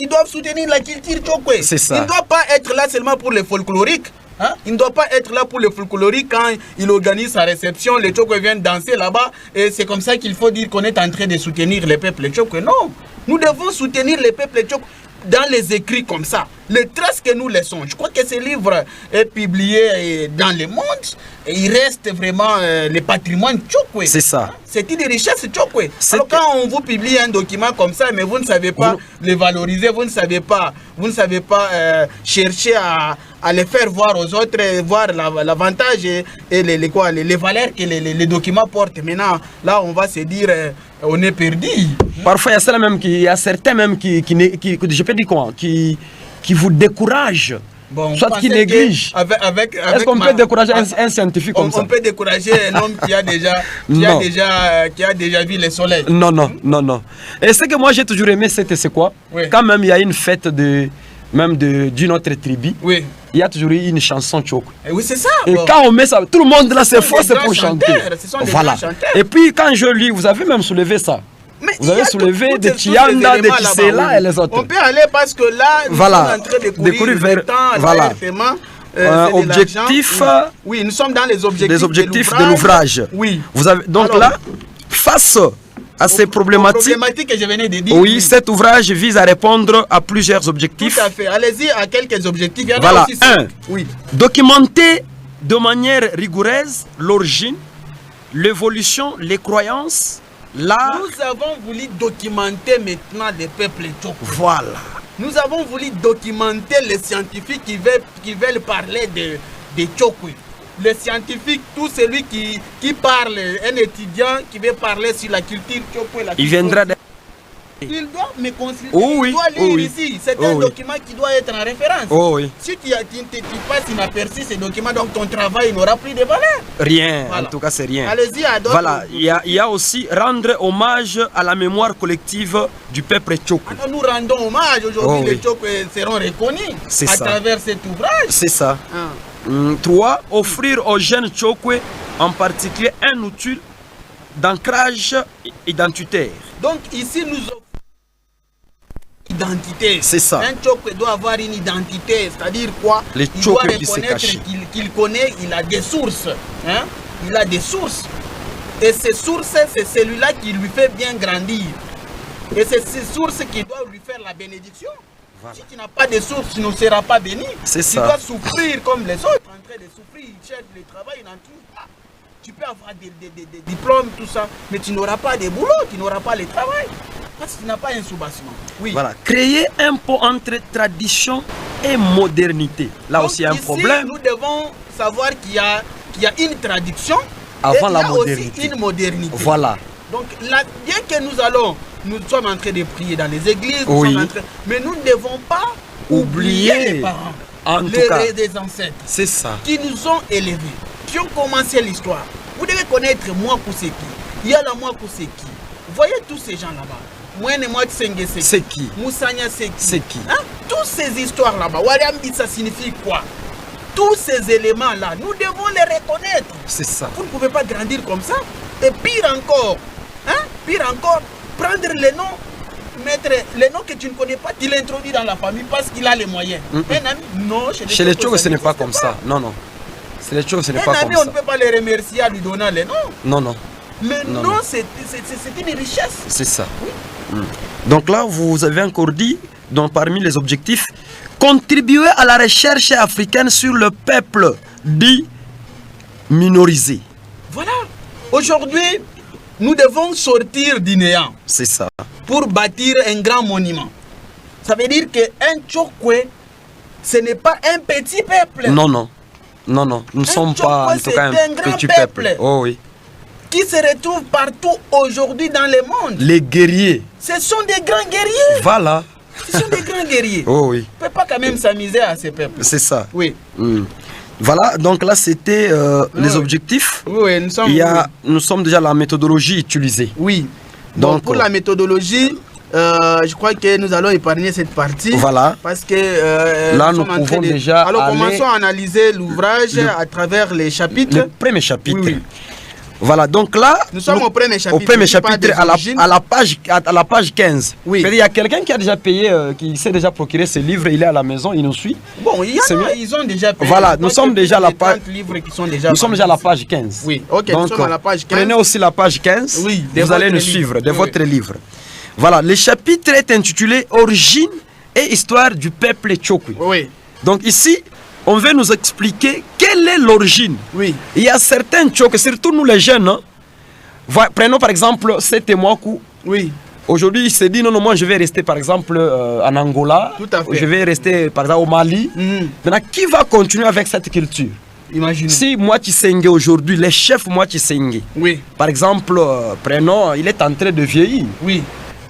qui doivent soutenir la culture Tchokwe. C'est ça. Il ne doit pas être là seulement pour les folkloriques. Hein? Il ne doit pas être là pour les folkloriques quand il organise sa réception. Les Tchokwe viennent danser là-bas et c'est comme ça qu'il faut dire qu'on est en train de soutenir les peuples Tchokwe. Non, nous devons soutenir les peuples Tchokwe dans les écrits comme ça. Les traces que nous laissons. Je crois que ce livre est publié dans le monde et il reste vraiment le patrimoine Tchokwe. C'est ça. C'est une richesse Tchokwe. Alors quand on vous publie un document comme ça, mais vous ne savez pas le valoriser, vous ne savez pas chercher à les faire voir aux autres, voir l'avantage et les valeurs que les documents portent. Maintenant, là, on va se dire, on est perdu. Parfois, il y a certains même qui je peux dire comment, qui vous découragent. Bon, soit qui néglige. Est-ce qu'on peut décourager un scientifique comme ça? On peut décourager un homme qui a déjà vu le soleil. Non. Et ce que moi j'ai toujours aimé, c'est quoi? Oui. Quand même il y a une fête d'une autre tribu, oui. Il y a toujours eu une chanson Tchokwe. Oui, c'est ça. Et quand on met ça, tout le monde là se force pour chanter. Voilà. Et puis quand je lis, vous avez même soulevé ça. Mais vous avez soulevé des Tianda, des Tisela et les autres. On peut aller parce que là, nous sommes en train de courir vers le temps, objectif. Oui, nous sommes dans les objectifs de l'ouvrage. Oui. Vous avez, donc alors, là, face à ces problématiques que je venais de dire. Oui, cet ouvrage vise à répondre à plusieurs objectifs. Tout à fait. Allez-y à quelques objectifs. Il y en voilà. A aussi oui. Documenter de manière rigoureuse l'origine, l'évolution, les croyances. Là, nous avons voulu documenter maintenant les peuples Tchokwe. Voilà. Nous avons voulu documenter les scientifiques qui veulent parler de Tchokwe. Les scientifiques, tout celui qui parle, un étudiant qui veut parler sur la culture Tchokwe. Il viendra de... Il doit me consulter, il doit lire ici. C'est un document qui doit être en référence. Si tu passes inaperçu ce document, donc ton travail n'aura plus de valeur. Rien, voilà. En tout cas c'est rien. Allez-y à d'autres. Voilà, il y a aussi rendre hommage à la mémoire collective du peuple Tchokwe. Alors, nous rendons hommage aujourd'hui, les Tchokwe seront reconnus à travers cet ouvrage. C'est ça. 3. Offrir aux jeunes Tchokwe en particulier un outil d'ancrage identitaire. Donc ici nous offrons identité. C'est ça. Un Tchokwe doit avoir une identité, c'est-à-dire quoi? Il doit reconnaître qu'il connaît, il a des sources. Hein? Il a des sources. Et ces sources, c'est celui-là qui lui fait bien grandir. Et c'est ces sources qui doivent lui faire la bénédiction. Voilà. Si tu n'as pas de sources, tu ne seras pas béni. C'est ça. Tu dois souffrir comme les autres, en train de souffrir, ils cherchent le travail, dans tout. Tu peux avoir des diplômes, tout ça, mais tu n'auras pas de boulot, tu n'auras pas le travail. Parce que tu n'as pas un soubassement. Oui. Voilà. Créer un pont entre tradition et modernité. Là donc, aussi, il y a un problème. Nous devons savoir qu'il y a une tradition avant et la modernité. Aussi une modernité. Voilà. Donc, là, bien que nous sommes en train de prier dans les églises, mais nous ne devons pas oublier les parents, en tout cas, des ancêtres. C'est ça. Qui nous ont élevés, qui ont commencé l'histoire. Vous devez connaître moi Kouseki. Il y a la moi Kouseki. Vous voyez tous ces gens là-bas. C'est qui? Moussania c'est qui? Hein? Toutes ces histoires là-bas, Wariambi ça signifie quoi? Tous ces éléments-là, nous devons les reconnaître. C'est ça. Vous ne pouvez pas grandir comme ça. Et pire encore, prendre les noms, mettre les noms que tu ne connais pas, tu l'introduis dans la famille parce qu'il a les moyens. Un ami, non, chez les Tchokwe, ce n'est pas comme ça. Non. Chez les Tchokwe, ce n'est pas comme ça. On ne peut pas les remercier en lui donnant les noms. Non. Mais non, c'est une richesse. C'est ça. Oui. Donc là, vous avez encore dit, donc parmi les objectifs, contribuer à la recherche africaine sur le peuple dit minorisé. Voilà. Aujourd'hui, nous devons sortir du néant. C'est ça. Pour bâtir un grand monument. Ça veut dire qu'un Tchokwe, ce n'est pas un petit peuple. Non. Nous ne sommes pas en tout cas un petit peuple. Oh oui. Qui se retrouvent partout aujourd'hui dans le monde. Les guerriers. Ce sont des grands guerriers. Voilà. Ce sont des grands guerriers. Oh oui. On ne peut pas quand même s'amuser à ces peuples. C'est ça. Oui. Voilà, donc là c'était les objectifs. Oui, nous sommes déjà la méthodologie utilisée. Oui. Donc pour la méthodologie, je crois que nous allons épargner cette partie. Voilà. Parce que là nous pouvons déjà. Alors commençons à analyser l'ouvrage à travers les chapitres. Le premier chapitre. Oui. Voilà, donc là, nous sommes au premier chapitre. Au premier chapitre, à la page 15. Oui. Il y a quelqu'un qui a déjà payé, qui s'est déjà procuré ce livre, il est à la maison, il nous suit. Bon, il y en a, ils ont déjà payé. Voilà, nous sommes déjà à la page. Nous sommes déjà à la page 15. Oui, ok, donc, nous sommes à la page 15. Prenez aussi la page 15. Oui, vous allez nous suivre de votre livre. Voilà, le chapitre est intitulé Origine et histoire du peuple Tchokwe. Oui. Donc ici, on veut nous expliquer quelle est l'origine. Oui. Il y a certains Tchokwe, surtout nous les jeunes. Hein. Prenons par exemple Setemwaku. Oui. Aujourd'hui, il s'est dit non, moi je vais rester par exemple en Angola. Tout à fait. Je vais rester par exemple au Mali. Maintenant, qui va continuer avec cette culture? Imaginez. Si moi Tshisekedi aujourd'hui, les chefs moi Tshisekedi. Oui. Par exemple, prenons, il est en train de vieillir. Oui.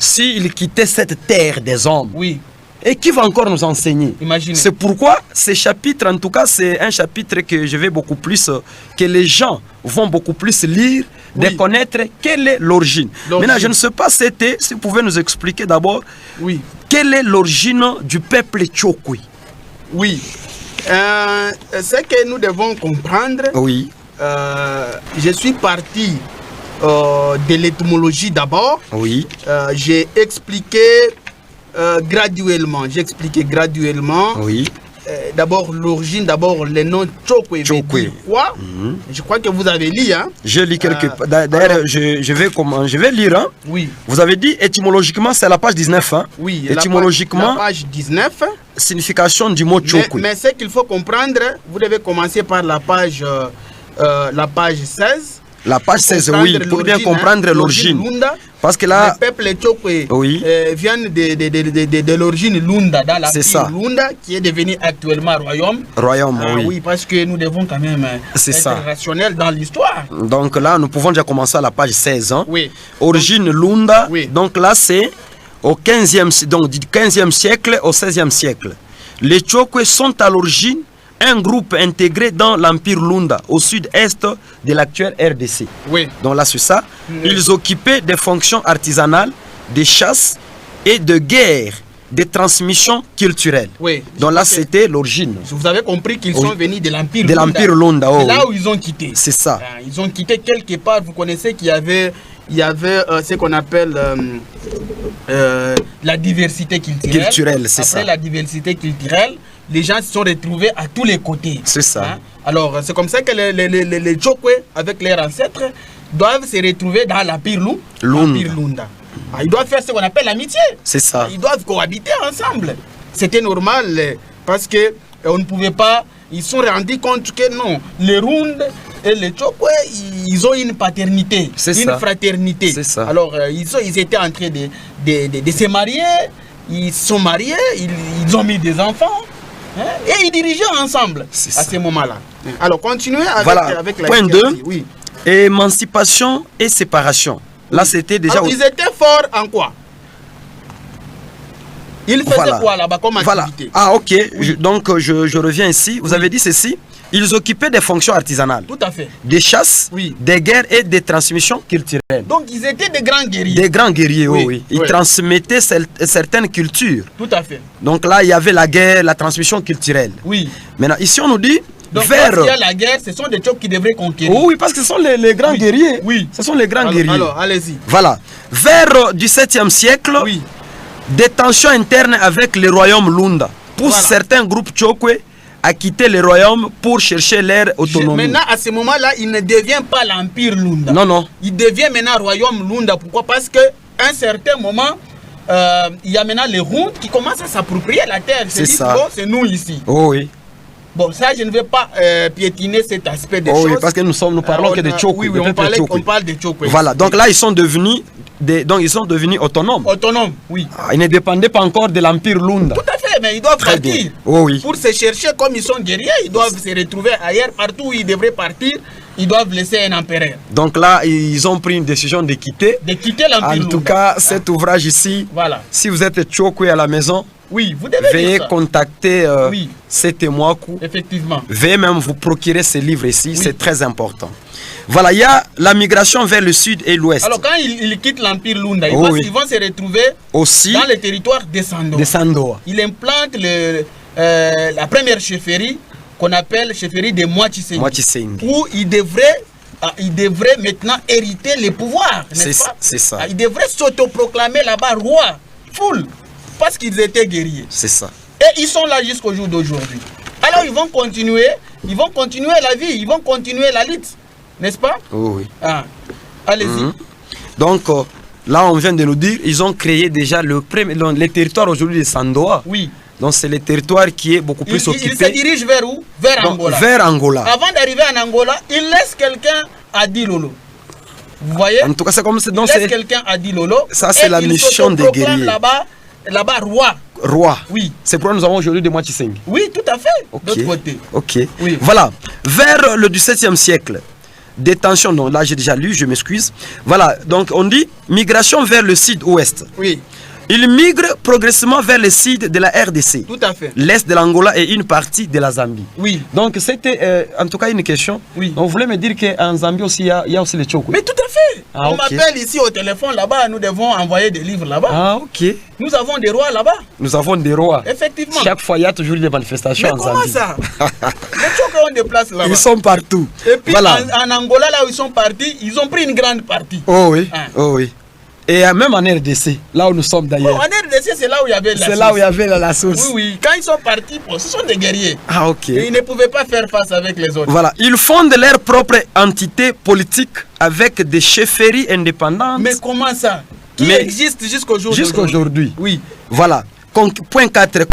S'il quittait cette terre des hommes. Oui. Et qui va encore nous enseigner? Imaginez. C'est pourquoi ce chapitre, en tout cas, c'est un chapitre que je vais beaucoup plus, que les gens vont beaucoup plus lire, de connaître quelle est l'origine. Maintenant, je ne sais pas si vous pouvez nous expliquer d'abord quelle est l'origine du peuple Tchokwe. Oui. Ce que nous devons comprendre, je suis parti de l'étymologie d'abord. Oui. J'ai expliqué graduellement. J'ai expliqué graduellement. Oui. D'abord l'origine, d'abord le nom Tchokwe. Quoi? Je crois que vous avez lu. Hein? Je lis quelque part. D'ailleurs, je vais lire. Hein? Oui. Vous avez dit étymologiquement, c'est la page 19. Hein? Oui. Étymologiquement, la page 19. Signification du mot Tchokwe. Mais ce qu'il faut comprendre, vous devez commencer par la page 16. La page 16, oui, pour bien comprendre l'origine. Parce que là, le peuple Tchokwe vient de l'origine Lunda, dans la ville Lunda, qui est devenue actuellement royaume. Royaume, oui, parce que nous devons quand même être rationnels dans l'histoire. Donc là, nous pouvons déjà commencer à la page 16. Hein. Oui. Origine Lunda, donc là, c'est au 15e, donc du 15e siècle au 16e siècle. Les Tchokwe sont à l'origine un groupe intégré dans l'Empire Lunda, au sud-est de l'actuelle RDC. Oui. Donc là, c'est ça. Ils occupaient des fonctions artisanales, de chasse et de guerre, de transmission culturelle. Oui. Donc là, c'était l'origine. Vous avez compris qu'ils sont venus de l'Empire Lunda. De l'Empire Lunda, c'est là où ils ont quitté. C'est ça. Ils ont quitté quelque part. Vous connaissez qu'il y avait ce qu'on appelle la diversité culturelle. C'est ça. Après la diversité culturelle, les gens se sont retrouvés à tous les côtés. C'est ça. Hein? Alors, c'est comme ça que les Tchokwe, avec leurs ancêtres, doivent se retrouver dans l'Empire Lunda. Ils doivent faire ce qu'on appelle l'amitié. C'est ça. Ils doivent cohabiter ensemble. C'était normal parce que on ne pouvait pas. Ils se sont rendus compte que non, les Rundes et les Tchokwe, ils ont une paternité, une fraternité. C'est ça. Alors, ils étaient en train de se marier. Ils se sont mariés, ils ont mis des enfants. Et ils dirigeaient ensemble à ce moment-là. Alors, continuez avec la point 2, émancipation et séparation. Là, c'était déjà... Alors, ils étaient forts en quoi? Ils faisaient quoi là-bas comme activité? Ah, ok. Donc, je reviens ici. Vous avez dit ceci. Ils occupaient des fonctions artisanales. Tout à fait. Des chasses, des guerres et des transmissions culturelles. Donc, ils étaient des grands guerriers. Des grands guerriers, oui. Ils transmettaient certaines cultures. Tout à fait. Donc là, il y avait la guerre, la transmission culturelle. Oui. Maintenant, ici, on nous dit... Donc, quand il y a la guerre, ce sont des Tchokwe qui devraient conquérir. Oui, parce que ce sont les grands guerriers. Oui. Ce sont les grands guerriers. Alors, allez-y. Voilà. Vers du 7e siècle, des tensions internes avec le royaume Lunda poussent certains groupes Tchokwe à quitter le royaume pour chercher leur autonomie. Maintenant, à ce moment-là, il ne devient pas l'Empire Lunda. Non, non. Il devient maintenant royaume Lunda. Pourquoi? Parce qu'à un certain moment, il y a maintenant les Rundes qui commencent à s'approprier la terre. C'est ça. Bon, c'est nous ici. Oh, oui. Bon, ça, je ne vais pas piétiner cet aspect des choses. Oui, parce que nous parlons que des Tchokwe. Oui, on parle des Tchokwe. Voilà, donc là, ils sont devenus autonomes. Autonomes, oui. Ils ne dépendaient pas encore de l'Empire Lunda. Tout à fait, mais ils doivent partir. Oh, oui. Pour se chercher, comme ils sont guerriers, ils doivent se retrouver ailleurs, partout où ils devraient partir. Ils doivent laisser un empereur. Donc là, ils ont pris une décision de quitter. De quitter l'Empire Lunda. En tout cas, cet ouvrage ici, si vous êtes Tchokwe à la maison, vous devez veuillez contacter Setemwaku. Effectivement. Veuillez même vous procurer ce livre ici, c'est très important. Voilà, il y a la migration vers le sud et l'ouest. Alors quand ils quittent l'Empire Lunda, ils vont se retrouver aussi dans le territoire de Sandoa. Ils implantent la première chefferie qu'on appelle chefferie de Moi Tshisekedi, où ils devraient ils devraient maintenant hériter les pouvoirs, n'est-ce pas? C'est ça. Ils devraient s'autoproclamer là-bas roi, full, parce qu'ils étaient guerriers. C'est ça. Et ils sont là jusqu'au jour d'aujourd'hui. Alors ils vont continuer la vie, ils vont continuer la lutte, n'est-ce pas? Oui. Allez-y. Donc, là, on vient de nous dire, ils ont créé déjà le territoire aujourd'hui de Sandoa. Oui. Donc, c'est le territoire qui est beaucoup plus occupé. Il se dirige vers où? Vers Angola. Vers Angola. Avant d'arriver en Angola, il laisse quelqu'un à Dilolo. Vous voyez? En tout cas, c'est comme ça. Il laisse quelqu'un à Dilolo. Ça, c'est la mission des guerriers. Là-bas, roi. Roi. Oui. C'est pourquoi nous avons aujourd'hui des Moitié-Seng. Oui, tout à fait. D'autre côté. Ok. Oui. Voilà. Vers le XVIIe siècle, détention, non, là j'ai déjà lu, je m'excuse. Voilà, donc on dit migration vers le sud-ouest. Oui. Il migre progressivement vers le sud de la RDC. Tout à fait. L'est de l'Angola et une partie de la Zambie. Oui. Donc c'était en tout cas une question. Oui. On voulait me dire qu'en Zambie aussi, il y a aussi les Tchoko. Mais tout à fait. Ah, on m'appelle ici au téléphone là-bas, nous devons envoyer des livres là-bas. Ah, ok. Nous avons des rois là-bas. Nous avons des rois. Effectivement. Chaque fois, il y a toujours des manifestations en Zambie. Mais comment ça? Les Tchoko ont des places là-bas. Ils sont partout. Et puis voilà. en Angola, là où ils sont partis, ils ont pris une grande partie. Oh oui. Oh oui. Et même en RDC, là où nous sommes d'ailleurs. Bon, en RDC, c'est là où il y avait la source. C'est là où il y avait la source. Oui, oui. Quand ils sont partis, bon, ce sont des guerriers. Ah, ok. Et ils ne pouvaient pas faire face avec les autres. Voilà. Ils fondent leur propre entité politique avec des chefferies indépendantes. Mais comment ça? Qui existe jusqu'au jour d'aujourd'hui? Jusqu'à aujourd'hui. Oui. Voilà. Point 4.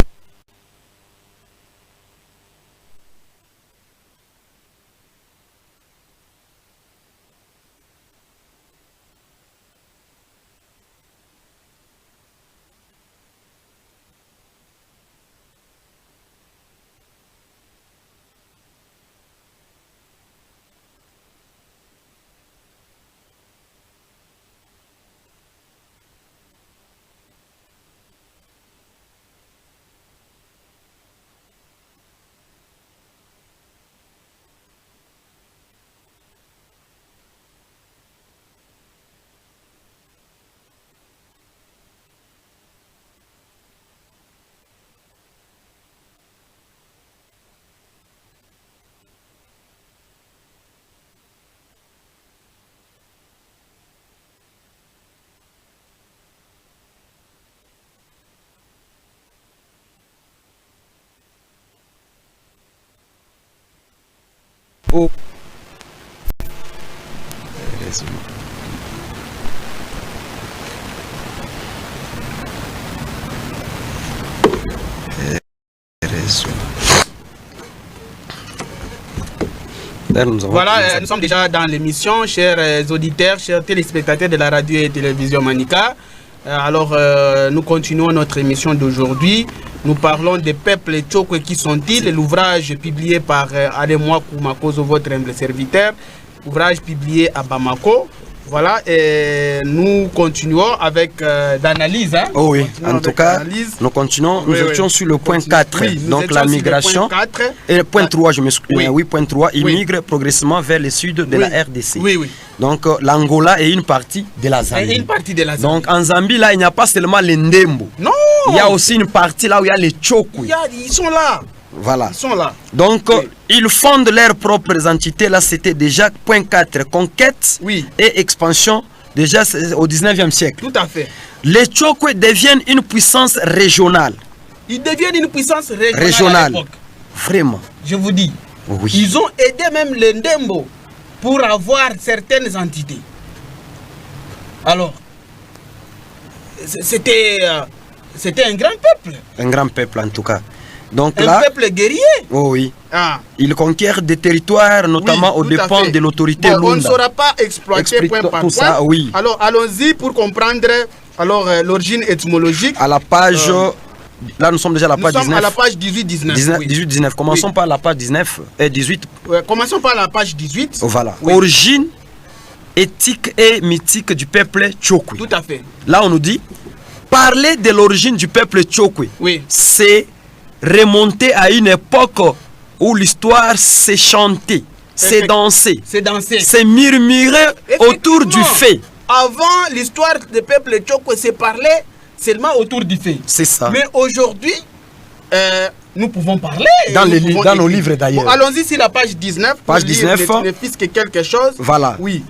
Oh. Voilà, nous sommes déjà dans l'émission, chers auditeurs, chers téléspectateurs de la radio et télévision Manica. Alors, nous continuons notre émission d'aujourd'hui. Nous parlons des peuples Tchoko, qui sont-ils? L'ouvrage publié par Ademoa Koumakozo, votre humble serviteur. Ouvrage publié à Bamako. Voilà, et nous continuons avec d'analyse. Hein? Oh oui, en tout cas, nous continuons. Nous étions sur le point 4, donc la migration. Et le point 3, je me suis oui, point 3, il migre progressivement vers le sud de la RDC. Oui, oui. Donc l'Angola est une partie de la Zambie. Une partie de la Zambie. Donc en Zambie, là, il n'y a pas seulement les Ndembo. Non! Il y a aussi une partie là où il y a les Tchoko. Ils sont là. Voilà. Ils sont là. Donc, ils fondent leurs propres entités. Là, c'était déjà point 4, conquête et expansion, déjà au 19e siècle. Tout à fait. Les Tchoko deviennent une puissance régionale. Ils deviennent une puissance régionale. À l'époque. Vraiment. Je vous dis. Oui. Ils ont aidé même les Ndembo pour avoir certaines entités. Alors, c'était un grand peuple. Un grand peuple, en tout cas. Donc un là, peuple guerrier. Oh oui. Il conquiert des territoires, notamment aux dépens de l'autorité Lunda. On ne saura pas exploiter point par point. Ça, oui. Alors allons-y pour comprendre l'origine étymologique. À la page, là nous sommes déjà à la page 19. Nous sommes à la page 18-19. 18-19. Commençons par la page 19 et 18. Commençons par la page 18. Voilà. Origine éthique et mythique du peuple Tchoko. Tout à fait. Là on nous dit, parler de l'origine du peuple Tchoko, c'est remonter à une époque où l'histoire s'est chantée, s'est dansée, s'est murmurée autour du fait. Avant, l'histoire des peuples Tchoko s'est parlé seulement autour du fait. C'est ça. Mais aujourd'hui, nous pouvons parler. Dans nos livres d'ailleurs. Bon, allons-y sur la page 19. Page 19. Ne fils que quelque chose. Voilà. Oui.